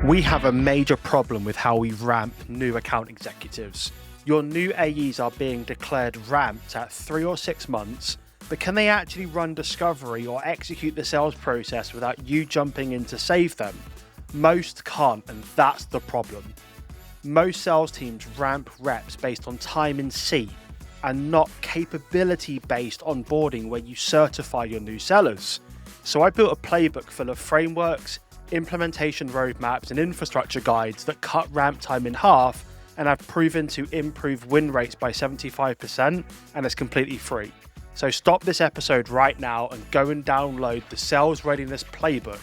We have a major problem with how we ramp new account executives. Your new AEs are being declared ramped at 3 or 6 months, but can they actually run discovery or execute the sales process without you jumping in to save them? Most can't, and that's the problem. Most sales teams ramp reps based on time in seat and not capability-based onboarding where you certify your new sellers. So I built a playbook full of frameworks, implementation roadmaps, and infrastructure guides that cut ramp time in half and have proven to improve win rates by 75%, and it's completely free. So stop this episode right now and go and download the Sales Readiness Playbook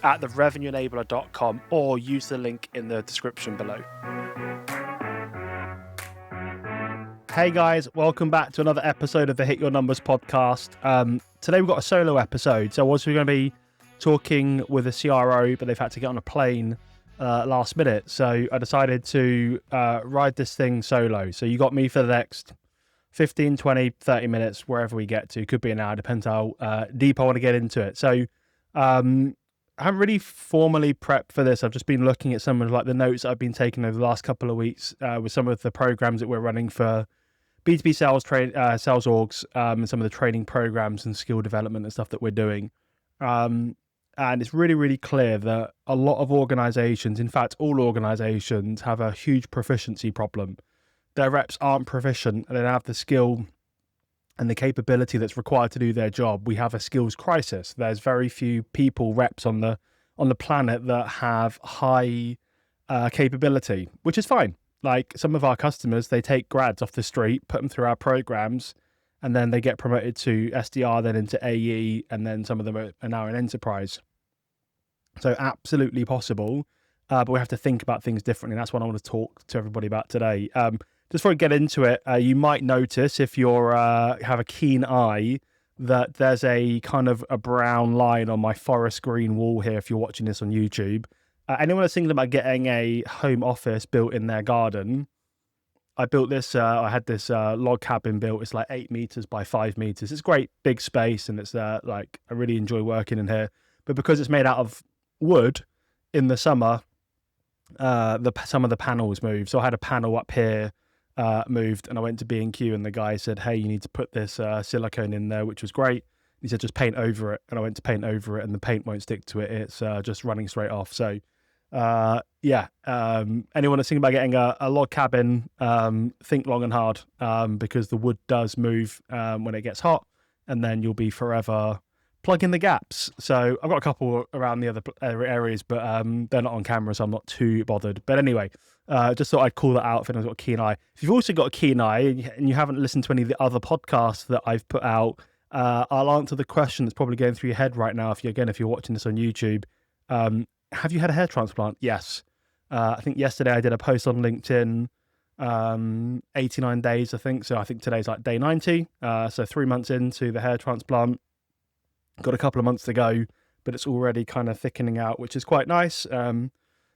at therevenueenabler.com or use the link in the description below. Hey guys, welcome back to another episode of the Hit Your Numbers podcast. Today we've got a solo episode. So we're going to be talking with a CRO, but they've had to get on a plane last minute. So I decided to ride this thing solo. So you got me for the next 15, 20, 30 minutes, wherever we get to. Could be an hour, depends how deep I want to get into it. So I haven't really formally prepped for this. I've just been looking at some of like the notes I've been taking over the last couple of weeks with some of the programs that we're running for B2B sales orgs, and some of the training programs and skill development and stuff that we're doing. And it's really, really clear that a lot of organizations, in fact, all organizations, have a huge proficiency problem. Their reps aren't proficient and they don't have the skill and the capability that's required to do their job. We have a skills crisis. There's very few people, reps on the planet that have high capability, which is fine. Like some of our customers, they take grads off the street, put them through our programs, and then they get promoted to SDR, then into AE, and then some of them are now in enterprise. So absolutely possible, but we have to think about things differently. That's what I want to talk to everybody about today. Just before I get into it, you might notice if you're have a keen eye that there's a kind of a brown line on my forest green wall here if you're watching this on YouTube. Anyone that's thinking about getting a home office built in their garden, I built this, I had this log cabin built. It's like 8 meters by 5 meters. It's great big space, and it's like, I really enjoy working in here. But because it's made out of wood, in the summer, some of the panels moved. So I had a panel up here moved, and I went to B&Q, and the guy said, hey, you need to put this silicone in there, which was great. He said, just paint over it. And I went to paint over it, and the paint won't stick to it. It's just running straight off. So anyone that's thinking about getting a log cabin, think long and hard, because the wood does move when it gets hot, and then you'll be forever plugging the gaps. So I've got a couple around the other areas, but they're not on camera, so I'm not too bothered. But anyway, just thought I'd call that out if anyone's got a keen eye. If you've also got a keen eye and you haven't listened to any of the other podcasts that I've put out, I'll answer the question that's probably going through your head right now. If you're watching this on YouTube, have you had a hair transplant? Yes. I think yesterday I did a post on LinkedIn, 89 days, I think. So I think today's like day 90. So 3 months into the hair transplant. Got a couple of months to go, but it's already kind of thickening out, which is quite nice.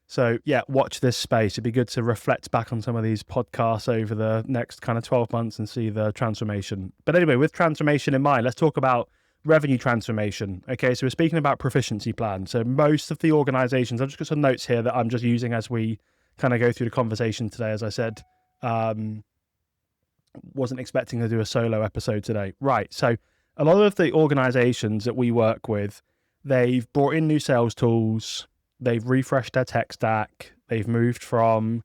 So yeah, watch this space. It'd be good to reflect back on some of these podcasts over the next kind of 12 months and see the transformation. But anyway, with transformation in mind, let's talk about revenue transformation. Okay, so we're speaking about proficiency plans. So most of the organizations, I've just got some notes here that I'm just using as we kind of go through the conversation today. As I said, wasn't expecting to do a solo episode today. Right, so a lot of the organizations that we work with, they've brought in new sales tools, they've refreshed their tech stack, they've moved from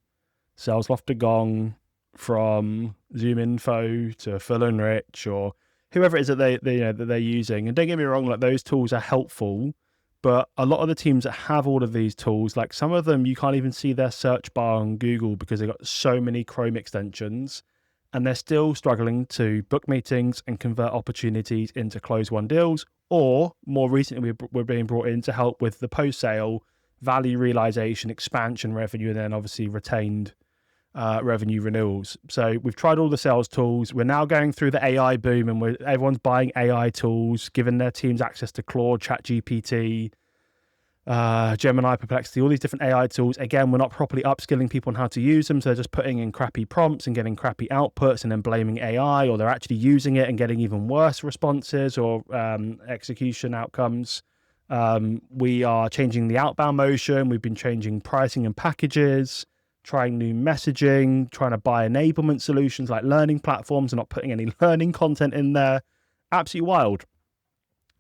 SalesLoft to Gong, from ZoomInfo to Full and Rich, or whoever it is that they're using. And don't get me wrong, like those tools are helpful, but a lot of the teams that have all of these tools, like some of them, you can't even see their search bar on Google because they've got so many Chrome extensions, and they're still struggling to book meetings and convert opportunities into close won deals. Or more recently, we're being brought in to help with the post-sale value realization, expansion revenue, and then obviously retained revenue renewals. So we've tried all the sales tools. We're now going through the AI boom, and everyone's buying AI tools, giving their teams access to Claude, ChatGPT, Gemini, Perplexity, all these different AI tools. Again, we're not properly upskilling people on how to use them, so they're just putting in crappy prompts and getting crappy outputs and then blaming AI, or they're actually using it and getting even worse responses or execution outcomes. We are changing the outbound motion. We've been changing pricing and packages, trying new messaging, trying to buy enablement solutions like learning platforms and not putting any learning content in there. Absolutely wild.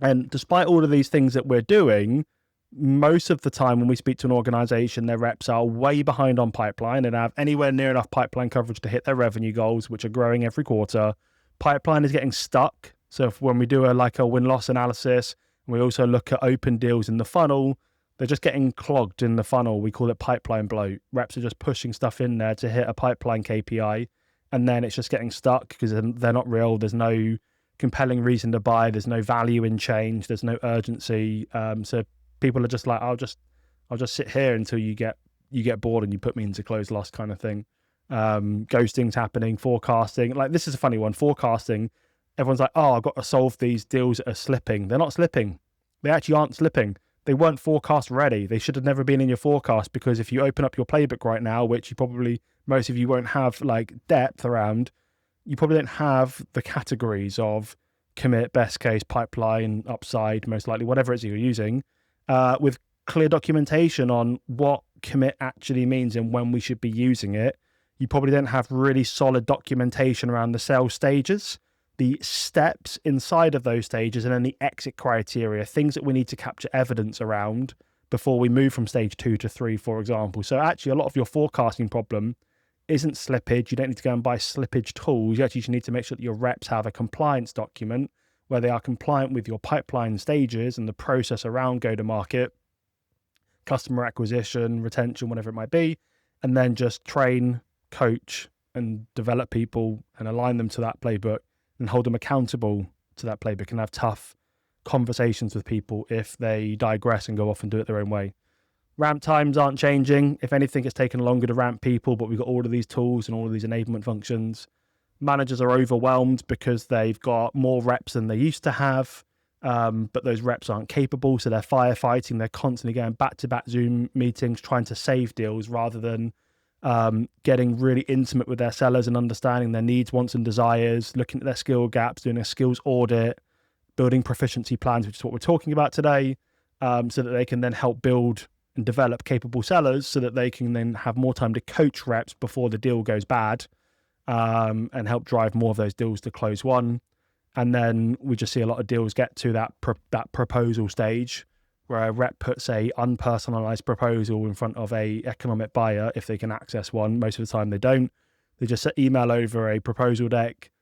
And despite all of these things that we're doing, most of the time when we speak to an organization, their reps are way behind on pipeline and have anywhere near enough pipeline coverage to hit their revenue goals, which are growing every quarter. Pipeline is getting stuck. So when we do a win-loss analysis, and we also look at open deals in the funnel, they're just getting clogged in the funnel. We call it pipeline bloat. Reps are just pushing stuff in there to hit a pipeline KPI, and then it's just getting stuck because they're not real. There's no compelling reason to buy. There's no value in change. There's no urgency. So people are just like, I'll just sit here until you get bored and you put me into closed loss kind of thing. Ghosting's happening, forecasting. Like, this is a funny one. Forecasting, everyone's like, oh, I've got to solve these deals that are slipping. They're not slipping. They actually aren't slipping. They weren't forecast ready. They should have never been in your forecast, because if you open up your playbook right now, which most of you won't have like depth around, you probably don't have the categories of commit, best case, pipeline, upside, most likely, whatever it is you're using, with clear documentation on what commit actually means and when we should be using it. You probably don't have really solid documentation around the sales stages, the steps inside of those stages, and then the exit criteria, things that we need to capture evidence around before we move from stage 2 to 3, for example. So actually, a lot of your forecasting problem isn't slippage. You don't need to go and buy slippage tools. You actually just need to make sure that your reps have a compliance document where they are compliant with your pipeline stages and the process around go-to-market, customer acquisition, retention, whatever it might be, and then just train, coach, and develop people and align them to that playbook and hold them accountable to that playbook, and have tough conversations with people if they digress and go off and do it their own way. Ramp times aren't changing. If anything, it's taken longer to ramp people, but we've got all of these tools and all of these enablement functions. Managers are overwhelmed because they've got more reps than they used to have, but those reps aren't capable, so they're firefighting. They're constantly going back-to-back Zoom meetings, trying to save deals rather than getting really intimate with their sellers and understanding their needs, wants, and desires, looking at their skill gaps, doing a skills audit, building proficiency plans, which is what we're talking about today, so that they can then help build and develop capable sellers, so that they can then have more time to coach reps before the deal goes bad, and help drive more of those deals to close one. And then we just see a lot of deals get to that proposal stage, where a rep puts a unpersonalized proposal in front of a economic buyer, if they can access one. Most of the time they don't. They just email over a proposal deck.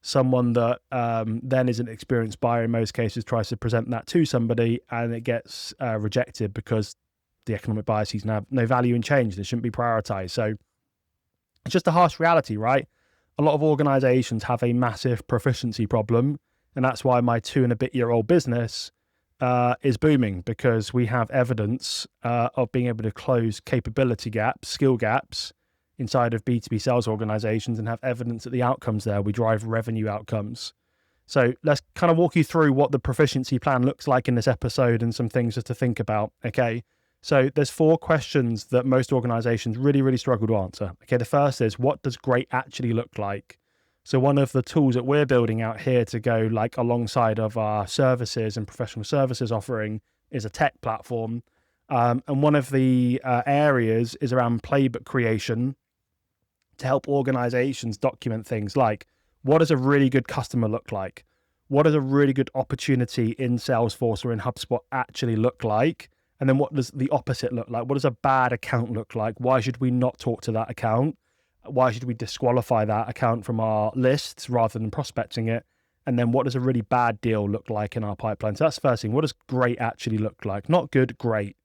Someone that then is an experienced buyer in most cases tries to present that to somebody, and it gets rejected because the economic buyer sees no value in change. They shouldn't be prioritized. So it's just a harsh reality, right? A lot of organizations have a massive proficiency problem, and that's why my 2-and-a-bit-year-old business is booming, because we have evidence of being able to close capability gaps, skill gaps inside of B2B sales organizations, and have evidence that the outcomes there, we drive revenue outcomes. So let's kind of walk you through what the proficiency plan looks like in this episode and some things just to think about. Okay. So there's 4 questions that most organizations really, really struggle to answer. Okay. The first is, what does great actually look like? So one of the tools that we're building out here to go like alongside of our services and professional services offering is a tech platform. And one of the areas is around playbook creation to help organizations document things like, what does a really good customer look like? What does a really good opportunity in Salesforce or in HubSpot actually look like? And then what does the opposite look like? What does a bad account look like? Why should we not talk to that account? Why should we disqualify that account from our lists rather than prospecting it? And then what does a really bad deal look like in our pipeline? So that's the first thing. What does great actually look like? Not good, great.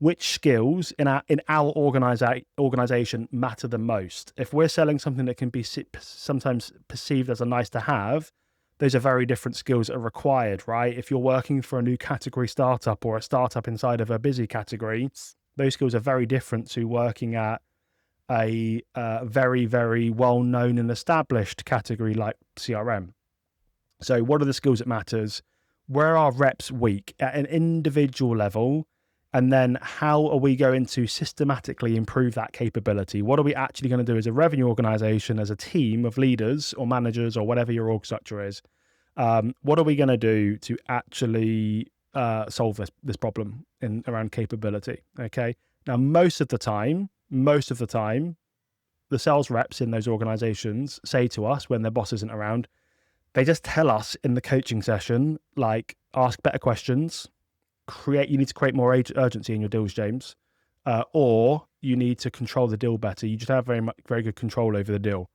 Which skills in our organization matter the most? If we're selling something that can be sometimes perceived as a nice to have, those are very different skills that are required, right? If you're working for a new category startup or a startup inside of a busy category, those skills are very different to working at a very, very well-known and established category like CRM. So what are the skills that matters? Where are reps weak at an individual level? And then how are we going to systematically improve that capability? What are we actually going to do as a revenue organization, as a team of leaders or managers or whatever your org structure is? What are we going to do to actually solve this problem around capability. Okay. Now, most of the time, the sales reps in those organizations say to us when their boss isn't around, they just tell us in the coaching session, like, ask better questions, you need to create more urgency in your deals, James, or you need to control the deal better. You just have very good control over the deal.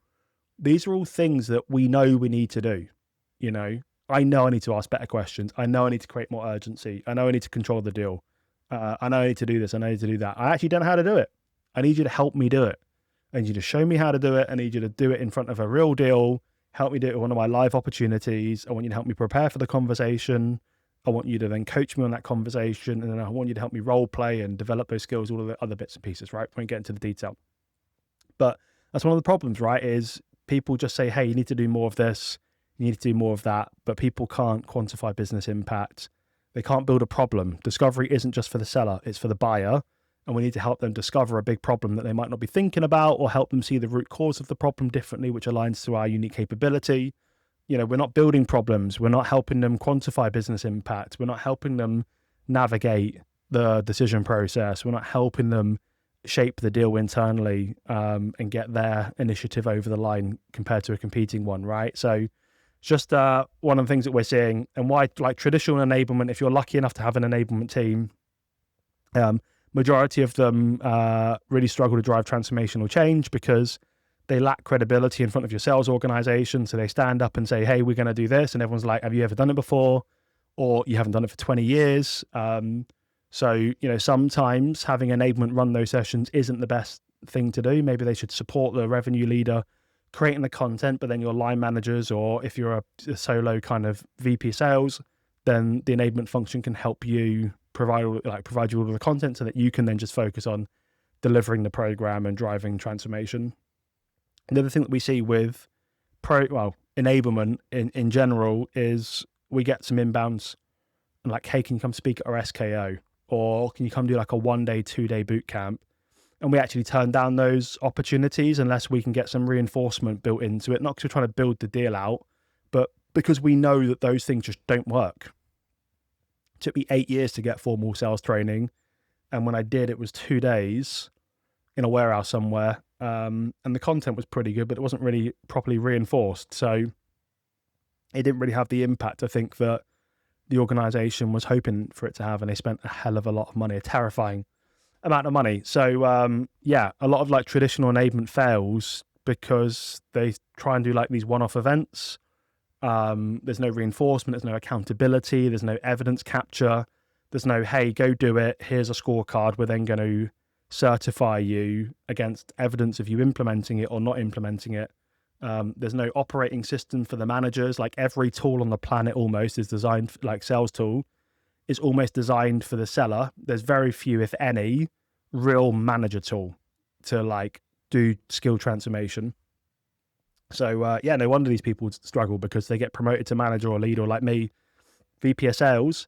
These are all things that we know we need to do. I know I need to ask better questions. I know I need to create more urgency. I know I need to control the deal. I know I need to do this. I know I need to do that. I actually don't know how to do it. I need you to help me do it. I need you to show me how to do it. I need you to do it in front of a real deal. Help me do it with one of my live opportunities. I want you to help me prepare for the conversation. I want you to then coach me on that conversation. And then I want you to help me role play and develop those skills, all of the other bits and pieces, right? We won't get into the detail. But that's one of the problems, right? Is people just say, hey, you need to do more of this. You need to do more of that. But people can't quantify business impact. They can't build a problem. Discovery isn't just for the seller, it's for the buyer. And we need to help them discover a big problem that they might not be thinking about, or help them see the root cause of the problem differently, which aligns to our unique capability. We're not building problems. We're not helping them quantify business impact. We're not helping them navigate the decision process. We're not helping them shape the deal internally and get their initiative over the line compared to a competing one, right? So just one of the things that we're seeing, and why, like, traditional enablement, if you're lucky enough to have an enablement team, majority of them really struggle to drive transformational change because they lack credibility in front of your sales organization. So they stand up and say, hey, we're going to do this. And everyone's like, have you ever done it before? Or you haven't done it for 20 years. So, sometimes having enablement run those sessions isn't the best thing to do. Maybe they should support the revenue leader creating the content, but then your line managers, or if you're a solo kind of VP sales, then the enablement function can help you provide you all of the content so that you can then just focus on delivering the program and driving transformation. The other thing that we see with enablement in general is we get some inbounds and like, hey, can you come speak at our SKO? Or can you come do like a 1-day, 2-day boot camp? And we actually turn down those opportunities unless we can get some reinforcement built into it, not because we're trying to build the deal out, but because we know that those things just don't work. It took me 8 years to get formal sales training. And when I did, it was 2 days in a warehouse somewhere. And the content was pretty good, but it wasn't really properly reinforced. So it didn't really have the impact, I think, that the organization was hoping for it to have. And they spent a hell of a lot of money, a terrifying amount of money. So a lot of like traditional enablement fails because they try and do like these one-off events. There's no reinforcement, there's no accountability, there's no evidence capture, there's no, hey, go do it, here's a scorecard, we're then going to certify you against evidence of you implementing it or not implementing it. There's no operating system for the managers. Like every tool on the planet almost is designed, like sales tool is almost designed for the seller. There's very few, if any, real manager tool to like do skill transformation. So no wonder these people struggle, because they get promoted to manager or leader, or like me, VP of sales,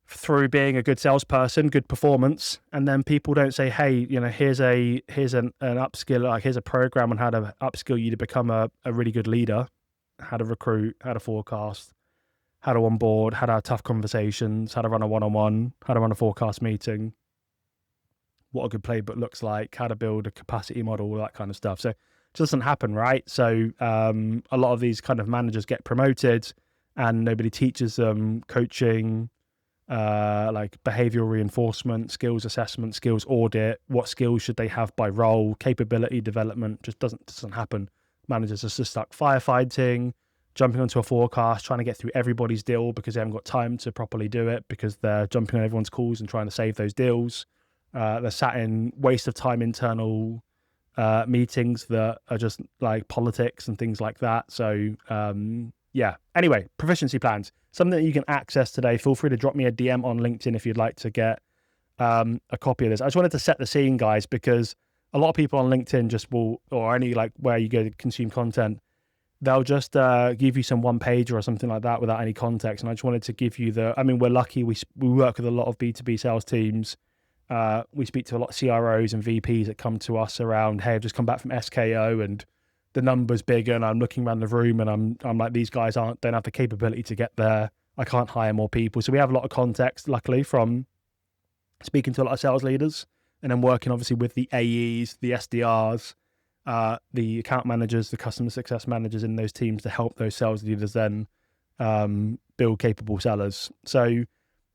through being a good salesperson, good performance, and then people don't say, hey, here's an upskill, like here's a program on how to upskill you to become a really good leader, how to recruit, how to forecast, how to onboard, how to have tough conversations, how to run a one-on-one, how to run a forecast meeting, what a good playbook looks like, how to build a capacity model, all that kind of stuff. So it just doesn't happen, right? So a lot of these kind of managers get promoted and nobody teaches them coaching, like behavioral reinforcement, skills assessment, skills audit, what skills should they have by role, capability development. Just doesn't happen. Managers are just stuck firefighting, jumping onto a forecast, trying to get through everybody's deal because they haven't got time to properly do it, because they're jumping on everyone's calls and trying to save those deals. They're sat in waste of time internal meetings that are just like politics and things like that. So anyway, proficiency plans, something that you can access today. Feel free to drop me a DM on LinkedIn if you'd like to get a copy of this. I just wanted to set the scene, guys, because a lot of people on LinkedIn just will, or any like where you go to consume content, they'll just give you some one page or something like that without any context. And I just wanted to give you we're lucky. We work with a lot of B2B sales teams. We speak to a lot of CROs and VPs that come to us around, hey, I've just come back from SKO and the number's bigger, and I'm looking around the room and I'm like, these guys don't have the capability to get there. I can't hire more people. So we have a lot of context, luckily, from speaking to a lot of sales leaders, and then working obviously with the AEs, the SDRs, the account managers, the customer success managers in those teams to help those sales leaders then build capable sellers. So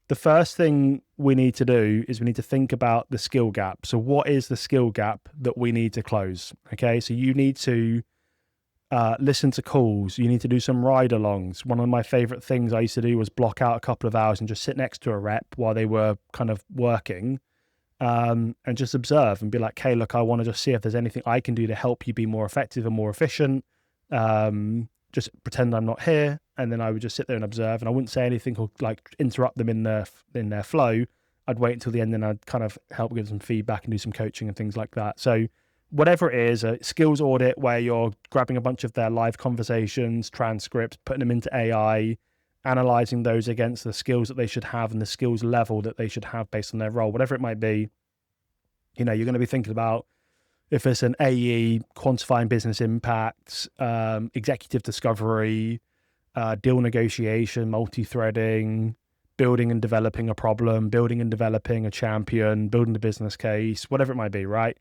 the first thing we need to do is we need to think about the skill gap. So what is the skill gap that we need to close? Okay, so you need to listen to calls. You need to do some ride-alongs. One of my favorite things I used to do was block out a couple of hours and just sit next to a rep while they were kind of working, and just observe and be like, hey, look, I want to just see if there's anything I can do to help you be more effective and more efficient. Just pretend I'm not here. And then I would just sit there and observe, and I wouldn't say anything or like interrupt them in their flow. I'd wait until the end and I'd kind of help give some feedback and do some coaching and things like that. So whatever it is, a skills audit where you're grabbing a bunch of their live conversations, transcripts, putting them into AI, analyzing those against the skills that they should have and the skills level that they should have based on their role, whatever it might be. You're going to be thinking about, if it's an AE, quantifying business impacts, executive discovery, deal negotiation, multi-threading, building and developing a problem, building and developing a champion, building the business case, whatever it might be, right?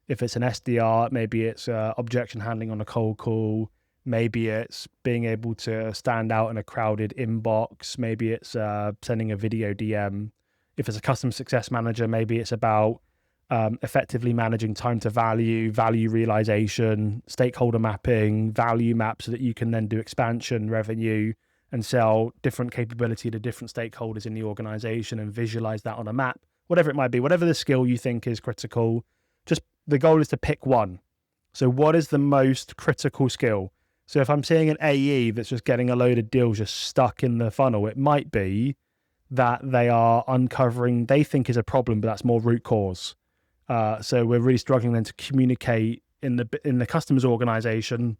If it's an SDR, maybe it's objection handling on a cold call. Maybe it's being able to stand out in a crowded inbox. Maybe it's sending a video DM. If it's a customer success manager, maybe it's about effectively managing time to value, value realization, stakeholder mapping, value map, so that you can then do expansion, revenue, and sell different capability to different stakeholders in the organization and visualize that on a map, whatever it might be, whatever the skill you think is critical. Just the goal is to pick one. So what is the most critical skill? So if I'm seeing an AE that's just getting a load of deals just stuck in the funnel, it might be that they are uncovering, they think is a problem, but that's more root cause. So we're really struggling then to communicate in the customer's organization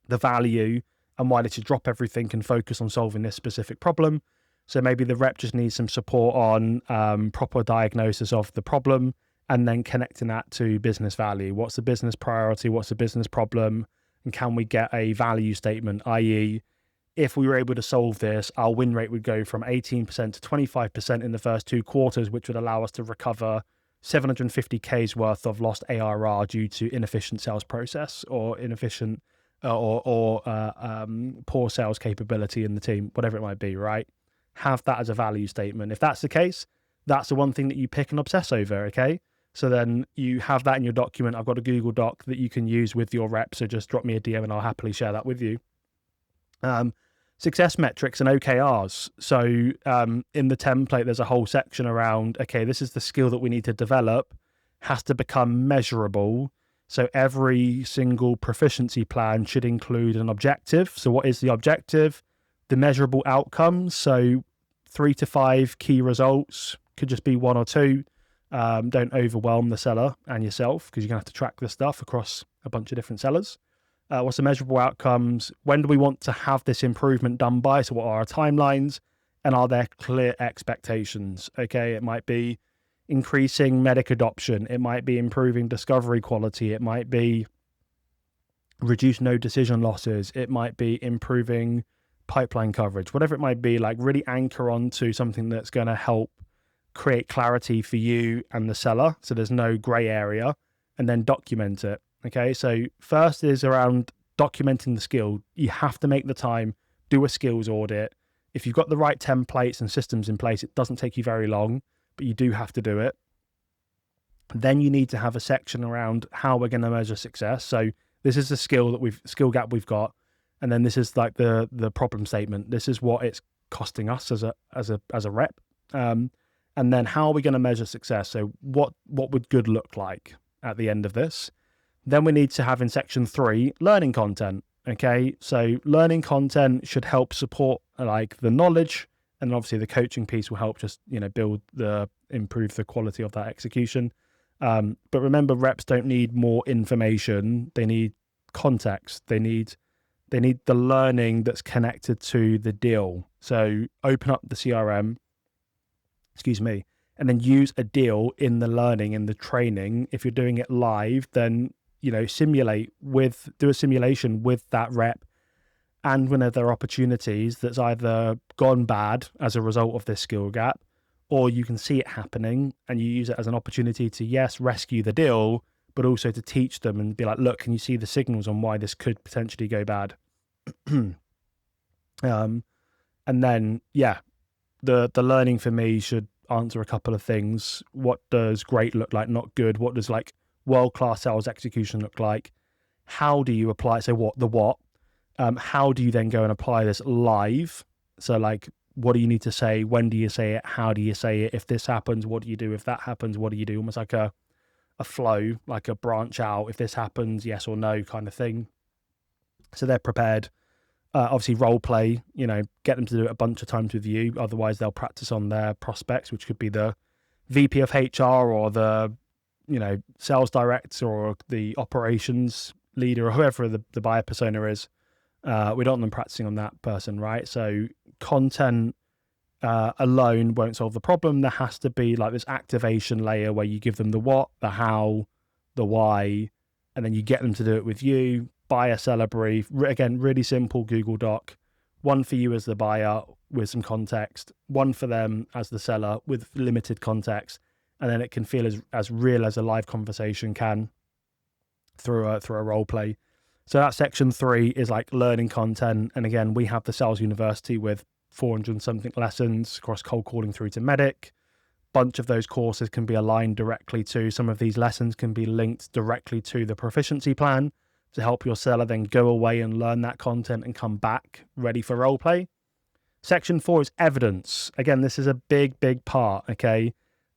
the value and why they should drop everything and focus on solving this specific problem. So maybe the rep just needs some support on proper diagnosis of the problem, and then connecting that to business value. What's the business priority? What's the business problem? And can we get a value statement, i.e., if we were able to solve this, our win rate would go from 18% to 25% in the first 2 quarters, which would allow us to recover 750K's worth of lost ARR due to inefficient sales process or inefficient or poor sales capability in the team, whatever it might be, right? Have that as a value statement. If that's the case, that's the one thing that you pick and obsess over, okay? So then you have that in your document. I've got a Google Doc that you can use with your rep, so just drop me a DM and I'll happily share that with you. Success metrics and OKRs. So in the template, there's a whole section around, okay, this is the skill that we need to develop, has to become measurable. So every single proficiency plan should include an objective. So what is the objective? The measurable outcomes. So 3 to 5 key results, could just be 1 or 2. Don't overwhelm the seller and yourself, because you're going to have to track this stuff across a bunch of different sellers. What's the measurable outcomes? When do we want to have this improvement done by? So what are our timelines? And are there clear expectations? Okay, it might be increasing medic adoption. It might be improving discovery quality. It might be reduce no decision losses. It might be improving pipeline coverage, whatever it might be. Like, really anchor onto something that's going to help create clarity for you and the seller, so there's no gray area, and then document it. Okay, so first is around documenting the skill. You have to make the time, do a skills audit. If you've got the right templates and systems in place, it doesn't take you very long, but you do have to do it. Then you need to have a section around how we're going to measure success. So this is the skill gap we've got, and then this is like the problem statement. This is what it's costing us as a rep. And then how are we going to measure success? So what would good look like at the end of this? Then we need to have in section 3, learning content. Okay, so learning content should help support like the knowledge, and obviously the coaching piece will help just, improve the quality of that execution. But remember, reps don't need more information. They need context. They need the learning that's connected to the deal. So open up the CRM, and then use a deal in the learning, in the training. If you're doing it live, then do a simulation with that rep, and whenever there are opportunities that's either gone bad as a result of this skill gap, or you can see it happening and you use it as an opportunity to, yes, rescue the deal, but also to teach them and be like, look, can you see the signals on why this could potentially go bad? And then, yeah, the learning for me should answer a couple of things. What does great look like, not good? What does like world-class sales execution look like? How do you apply, so what? How do you then go and apply this live? So like, what do you need to say? When do you say it? How do you say it? If this happens, what do you do? If that happens, what do you do? Almost like a flow, like a branch out. If this happens, yes or no kind of thing. So they're prepared. Obviously role play, get them to do it a bunch of times with you. Otherwise they'll practice on their prospects, which could be the VP of HR or the, sales director or the operations leader or whoever the buyer persona is. We don't want them practicing on that person, right? So content alone won't solve the problem. There has to be like this activation layer where you give them the what, the how, the why, and then you get them to do it with you. Buyer seller brief, again, really simple Google Doc. One for you as the buyer with some context, one for them as the seller with limited context, and then it can feel as real as a live conversation can through a role play. So that section 3 is like learning content. And again, we have the Sales University with 400 and something lessons across cold calling through to medic. Bunch of those courses can be aligned directly to, some of these lessons can be linked directly to the Proficiency plan to help your seller then go away and learn that content and come back ready for role play. Section 4 is evidence. Again, this is a big part, okay?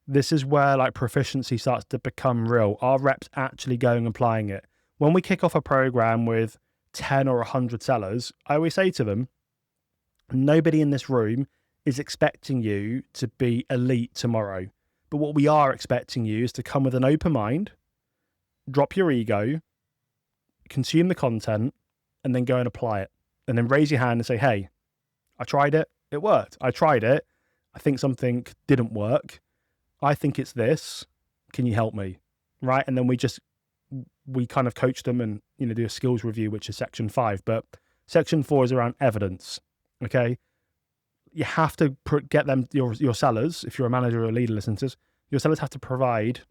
This is where like proficiency starts to become real. Our reps actually going and applying it. When we kick off a program with 10 or 100 sellers, I always say to them, nobody in this room is expecting you to be elite tomorrow. But what we are expecting you is to come with an open mind, drop your ego, consume the content, and then go and apply it. And then raise your hand and say, hey, I tried it. It worked. I tried it. I think something didn't work. I think it's this. Can you help me? Right. And then we kind of coach them and, do a skills review, which is section 5. But section 4 is around evidence. Okay. You have to get them, your sellers, if you're a manager or a leader listening to this, your sellers have to provide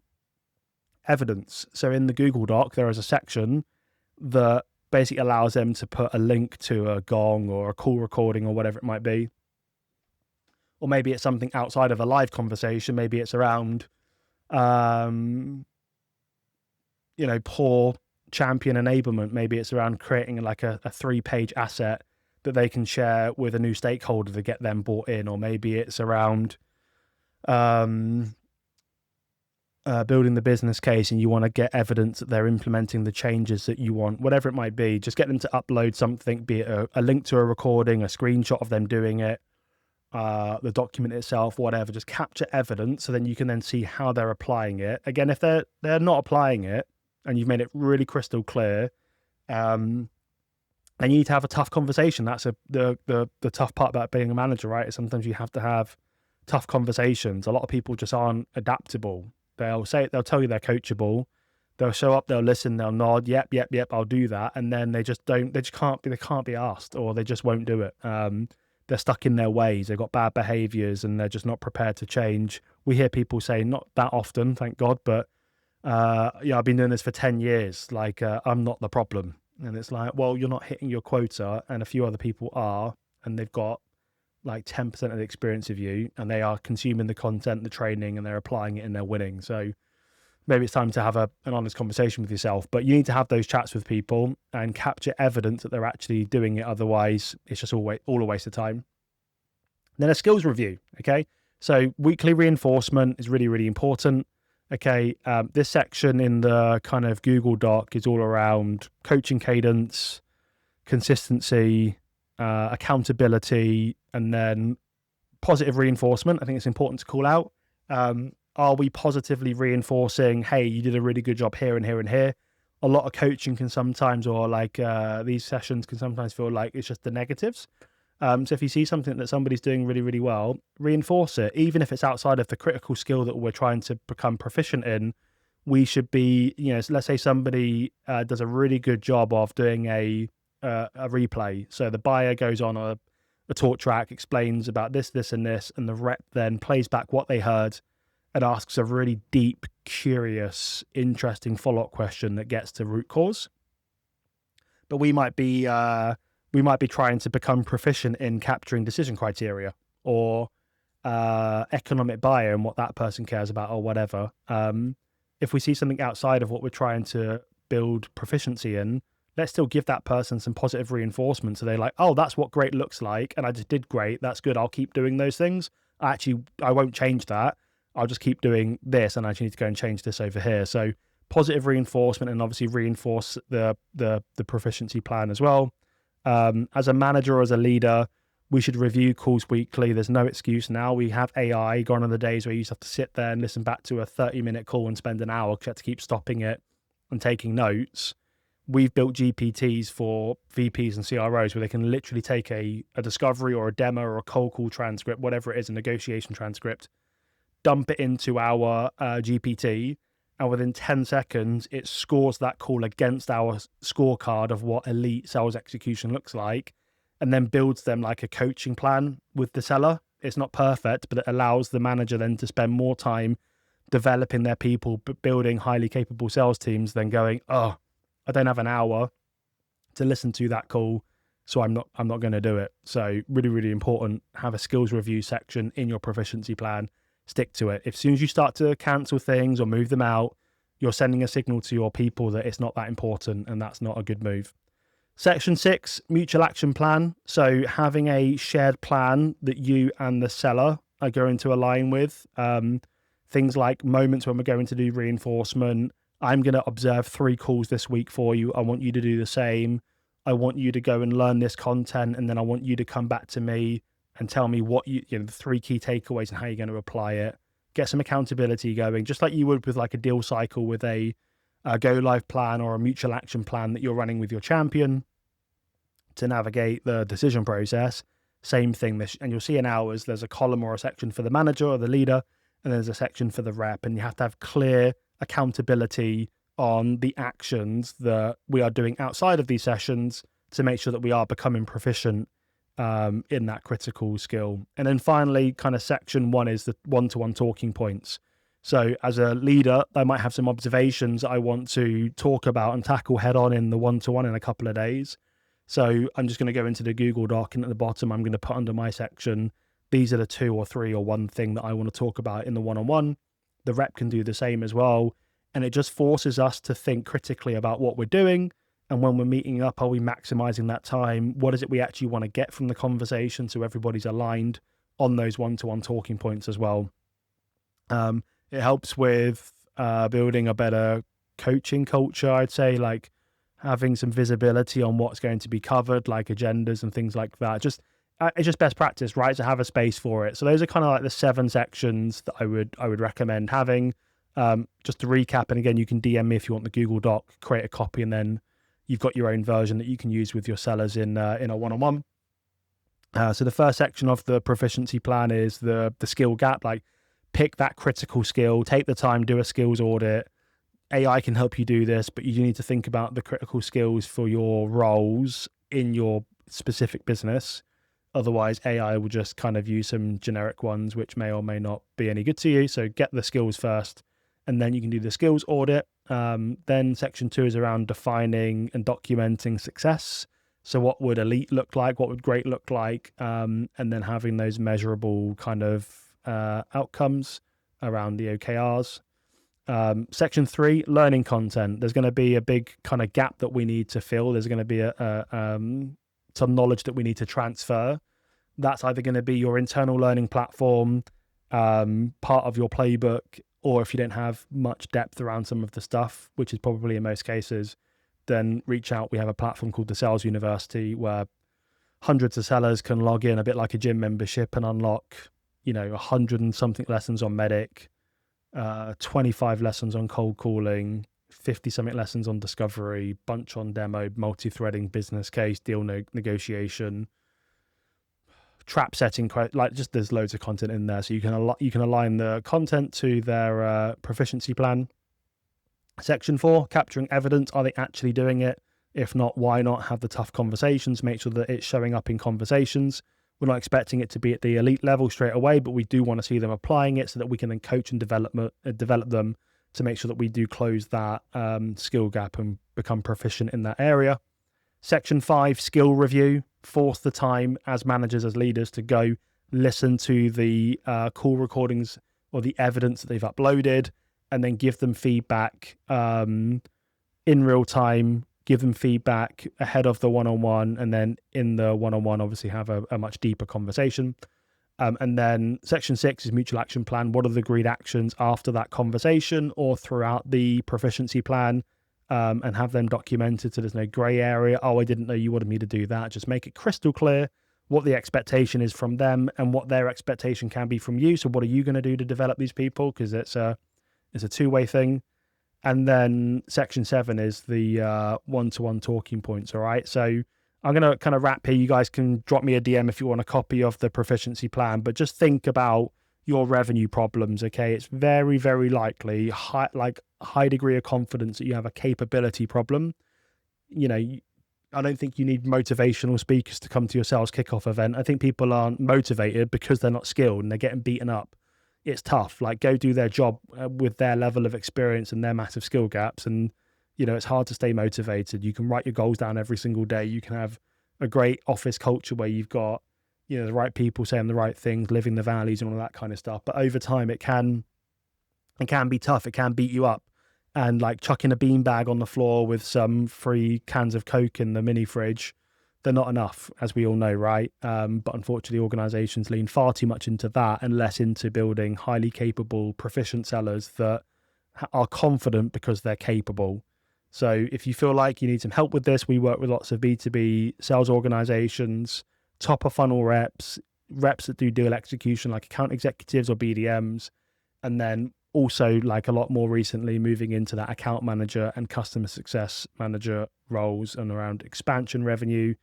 evidence. So in the Google Doc, there is a section that basically allows them to put a link to a gong or a call recording or whatever it might be. Or maybe it's something outside of a live conversation. Maybe it's around, poor champion enablement. Maybe it's around creating like a 3-page asset that they can share with a new stakeholder to get them bought in. Or maybe it's around building the business case and you want to get evidence that they're implementing the changes that you want, whatever it might be. Just get them to upload something, be it a link to a recording, a screenshot of them doing it, the document itself, whatever. Just capture evidence so then you can then see how they're applying it. Again, if they're not applying it and you've made it really crystal clear, then you need to have a tough conversation. That's the tough part about being a manager, right? Sometimes you have to have tough conversations. A lot of people just aren't adaptable. They'll tell you they're coachable. They'll show up, they'll listen, they'll nod, yep, I'll do that. And then they can't be asked, or they just won't do it. They're stuck in their ways. They've got bad behaviors and they're just not prepared to change. We hear people say, not that often, thank God, but I've been doing this for 10 years. Like, I'm not the problem. And it's like, well, you're not hitting your quota and a few other people are, and they've got like 10% of the experience of you, and they are consuming the content, the training, and they're applying it and they're winning. So maybe it's time to have an honest conversation with yourself, but you need to have those chats with people and capture evidence that they're actually doing it. Otherwise, it's just all a waste of time. Then a skills review. Okay. So weekly reinforcement is really, really important. Okay. This section in the kind of Google Doc is all around coaching cadence, consistency, accountability, and then positive reinforcement. I think it's important to call out. Are we positively reinforcing, hey, you did a really good job here and here and here? A lot of coaching can sometimes, or like these sessions can sometimes feel like it's just the negatives. So if you see something that somebody's doing really, really well, reinforce it. Even if it's outside of the critical skill that we're trying to become proficient in, we should be, let's say somebody does a really good job of doing a a replay. So the buyer goes on a talk track, explains about this, this, and this, and the rep then plays back what they heard and asks a really deep, curious, interesting follow-up question that gets to root cause. But we might be trying to become proficient in capturing decision criteria or economic buyer and what that person cares about or whatever. If we see something outside of what we're trying to build proficiency in, let's still give that person some positive reinforcement. So they're like, oh, that's what great looks like. And I just did great. That's good. I'll keep doing those things. I won't change that. I'll just keep doing this. And I actually need to go and change this over here. So positive reinforcement, and obviously reinforce the proficiency plan as well. As a manager or as a leader, we should review calls weekly. There's no excuse now. We have AI. Gone are the days where you used to have to sit there and listen back to a 30-minute call and spend an hour because you had to keep stopping it and taking notes. We've built GPTs for VPs and CROs where they can literally take a discovery or a demo or a cold call transcript, whatever it is, a negotiation transcript, dump it into our GPT, and within 10 seconds, it scores that call against our scorecard of what elite sales execution looks like, and then builds them like a coaching plan with the seller. It's not perfect, but it allows the manager then to spend more time developing their people, but building highly capable sales teams than going, oh, I don't have an hour to listen to that call, so I'm not going to do it. So really, really important. Have a skills review section in your proficiency plan. Stick to it. As soon as you start to cancel things or move them out, you're sending a signal to your people that it's not that important, and that's not a good move. Section 6, mutual action plan. So having a shared plan that you and the seller are going to align with. Things like moments when we're going to do reinforcement. I'm going to observe 3 calls this week for you. I want you to do the same. I want you to go and learn this content, and then I want you to come back to me and tell me what the 3 key takeaways and how you're going to apply it. Get some accountability going, just like you would with like a deal cycle with a go live plan or a mutual action plan that you're running with your champion to navigate the decision process. Same thing. And you'll see in ours, there's a column or a section for the manager or the leader, and there's a section for the rep, and you have to have clear accountability on the actions that we are doing outside of these sessions to make sure that we are becoming proficient in that critical skill. And then finally, kind of section 1 is the one-to-one talking points. So as a leader, I might have some observations I want to talk about and tackle head on in the one-to-one in a couple of days. So I'm just going to go into the Google Doc, and at the bottom, I'm going to put under my section, these are the 2 or 3 or 1 thing that I want to talk about in the one-on-one. The rep can do the same as well. And it just forces us to think critically about what we're doing. And when we're meeting up, are we maximizing that time? What is it we actually want to get from the conversation so everybody's aligned on those one-to-one talking points as well? It helps with building a better coaching culture, I'd say, like having some visibility on what's going to be covered, like agendas and things like that. It's just best practice, right? To have a space for it. So those are kind of like the 7 sections that I would recommend having. Just to recap, and again, you can DM me if you want the Google Doc, create a copy, and then you've got your own version that you can use with your sellers in a one-on-one. So the first section of the proficiency plan is the skill gap. Like, pick that critical skill, take the time, do a skills audit. AI can help you do this, but you need to think about the critical skills for your roles in your specific business. Otherwise, AI will just kind of use some generic ones, which may or may not be any good to you. So get the skills first, and then you can do the skills audit. Then section 2 is around defining and documenting success. So what would elite look like? What would great look like? And then having those measurable kind of outcomes around the OKRs. Section 3, learning content. There's going to be a big kind of gap that we need to fill. There's going to be some knowledge that we need to transfer. That's either going to be your internal learning platform, part of your playbook, or if you don't have much depth around some of the stuff, which is probably in most cases, then reach out. We have a platform called the Sales University where hundreds of sellers can log in, a bit like a gym membership, and unlock, 100 and something lessons on Medic, 25 lessons on cold calling, 50 something lessons on discovery, bunch on demo, multi-threading, business case, deal negotiation, trap setting, like just there's loads of content in there. So you can align the content to their proficiency plan. Section 4, capturing evidence. Are they actually doing it? If not, why not have the tough conversations? Make sure that it's showing up in conversations. We're not expecting it to be at the elite level straight away, but we do want to see them applying it so that we can then coach and develop them to make sure that we do close that skill gap and become proficient in that area. Section 5, skill review. Force the time as managers, as leaders, to go listen to the call recordings or the evidence that they've uploaded, and then give them feedback in real time, give them feedback ahead of the one-on-one, and then in the one-on-one, obviously have a much deeper conversation. And then section 6 is mutual action plan. What are the agreed actions after that conversation or throughout the proficiency plan? And have them documented so there's no gray area. Oh, I didn't know you wanted me to do that. Just make it crystal clear what the expectation is from them and what their expectation can be from you. So what are you going to do to develop these people? Because it's a two-way thing. And then section 7 is the one-to-one talking points. All right. So I'm going to kind of wrap here. You guys can drop me a DM if you want a copy of the proficiency plan, but just think about your revenue problems. Okay. It's very, very likely high degree of confidence that you have a capability problem. You know, I don't think you need motivational speakers to come to your sales kickoff event. I think people aren't motivated because they're not skilled and they're getting beaten up. It's tough. Like, go do their job with their level of experience and their massive skill gaps. And, you know, it's hard to stay motivated. You can write your goals down every single day. You can have a great office culture where you've got, you know, the right people saying the right things, living the values and all that kind of stuff. But over time, it can be tough. It can beat you up. And like chucking a beanbag on the floor with some free cans of Coke in the mini fridge, they're not enough, as we all know, right? But unfortunately, organizations lean far too much into that and less into building highly capable, proficient sellers that are confident because they're capable. So if you feel like you need some help with this, we work with lots of B2B sales organizations, top of funnel reps that do deal execution like account executives or BDMs, and then also, like a lot more recently, moving into that account manager and customer success manager roles and around expansion revenue,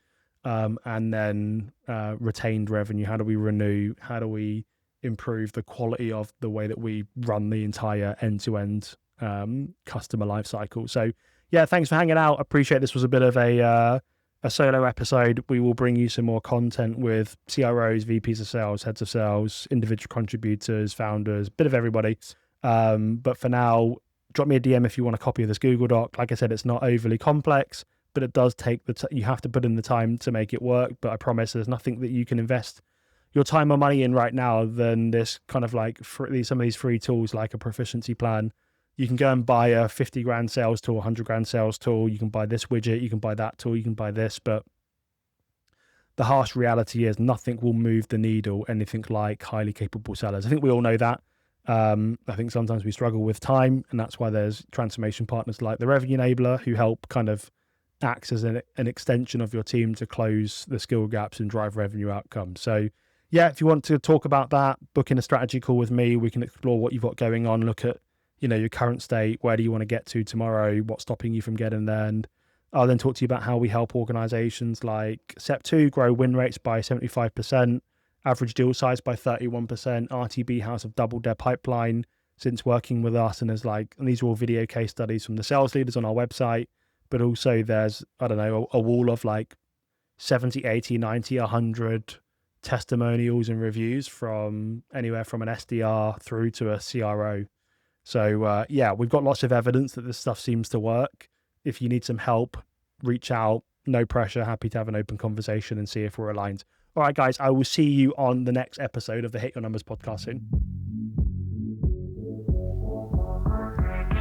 and then retained revenue. How do we renew? How do we improve the quality of the way that we run the entire end-to-end customer lifecycle? So yeah, thanks for hanging out. I appreciate this was a bit of a solo episode. We will bring you some more content with CROs, VPs of sales, heads of sales, individual contributors, founders, bit of everybody. But for now, drop me a DM if you want a copy of this Google Doc. Like I said, it's not overly complex, but it does take you have to put in the time to make it work. But I promise there's nothing that you can invest your time or money in right now than this kind of like some of these free tools like a proficiency plan. You can go and buy a 50 grand sales tool, 100 grand sales tool. You can buy this widget, you can buy that tool, you can buy this. But the harsh reality is nothing will move the needle anything like highly capable sellers. I think we all know that. I think sometimes we struggle with time, and that's why there's transformation partners like the Revenue Enabler who help kind of acts as an extension of your team to close the skill gaps and drive revenue outcomes. So yeah, if you want to talk about that, book in a strategy call with me. We can explore what you've got going on, look at, you know, your current state, where do you want to get to tomorrow, what's stopping you from getting there, and I'll then talk to you about how we help organizations like SEP2 grow win rates by 75%, average deal size by 31%. RTB House have doubled their pipeline since working with us. And these are all video case studies from the sales leaders on our website, but also there's, I don't know, a wall of like 70, 80, 90, 100 testimonials and reviews from anywhere from an SDR through to a CRO. So yeah, we've got lots of evidence that this stuff seems to work. If you need some help, reach out, no pressure, happy to have an open conversation and see if we're aligned. All right, guys, I will see you on the next episode of the Hit Your Numbers podcast soon.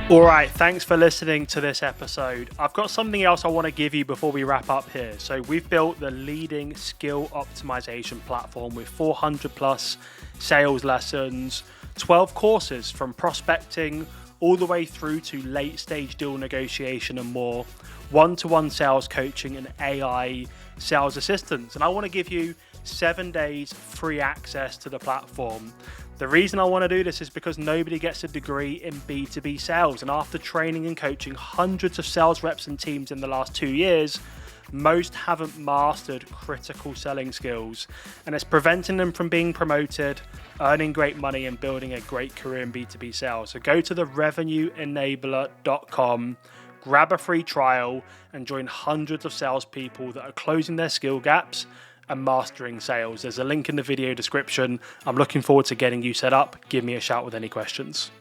All right, thanks for listening to this episode. I've got something else I want to give you before we wrap up here. So we've built the leading skill optimization platform with 400 plus sales lessons, 12 courses from prospecting all the way through to late stage deal negotiation and more, one-to-one sales coaching and AI sales assistance. And I want to give you 7 days free access to the platform. The reason I want to do this is because nobody gets a degree in B2B sales. And after training and coaching hundreds of sales reps and teams in the last 2 years, most haven't mastered critical selling skills. And it's preventing them from being promoted, earning great money, and building a great career in B2B sales. So go to the revenueenabler.com, grab a free trial and join hundreds of salespeople that are closing their skill gaps and mastering sales. There's a link in the video description. I'm looking forward to getting you set up. Give me a shout with any questions.